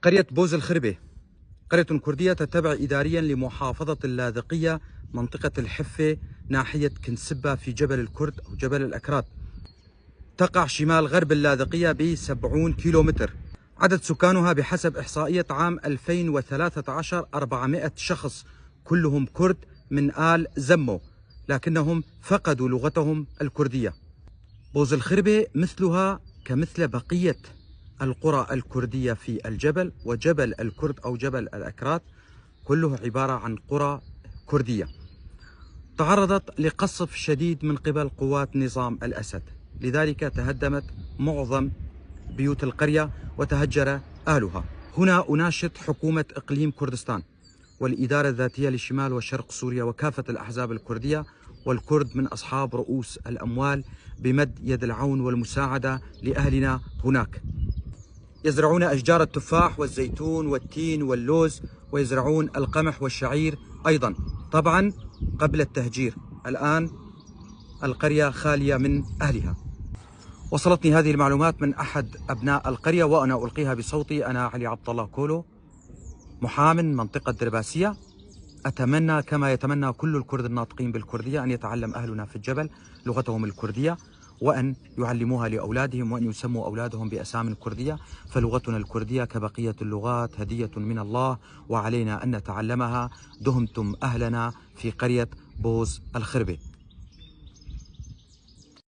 قرية بوز الخربة قرية كردية تتبع إداريا لمحافظة اللاذقية منطقة الحفة ناحية كنسبة في جبل الكرد أو جبل الأكراد. تقع شمال غرب اللاذقية ب70 كيلومتر. عدد سكانها بحسب إحصائية عام 2013 400 شخص، كلهم كرد من آل زمو، لكنهم فقدوا لغتهم الكردية. بوز الخربة مثلها كمثل بقية القرى الكردية في الجبل، وجبل الكرد أو جبل الأكراد كله عبارة عن قرى كردية تعرضت لقصف شديد من قبل قوات نظام الأسد، لذلك تهدمت معظم بيوت القرية وتهجر أهلها. هنا أناشد حكومة إقليم كردستان والإدارة الذاتية لشمال وشرق سوريا وكافة الأحزاب الكردية والكرد من أصحاب رؤوس الأموال بمد يد العون والمساعدة لأهلنا هناك. يزرعون أشجار التفاح والزيتون والتين واللوز، ويزرعون القمح والشعير أيضا، طبعا قبل التهجير. الآن القرية خالية من أهلها. وصلتني هذه المعلومات من أحد أبناء القرية وأنا ألقيها بصوتي. أنا علي عبد الله كولو، محام من منطقة درباسية. أتمنى كما يتمنى كل الكرد الناطقين بالكردية أن يتعلم أهلنا في الجبل لغتهم الكردية، وأن يعلموها لأولادهم، وأن يسموا أولادهم بأسامي كردية، فلغتنا الكردية كبقية اللغات هدية من الله وعلينا أن نتعلمها. دمتم أهلنا في قرية بوز الخربة.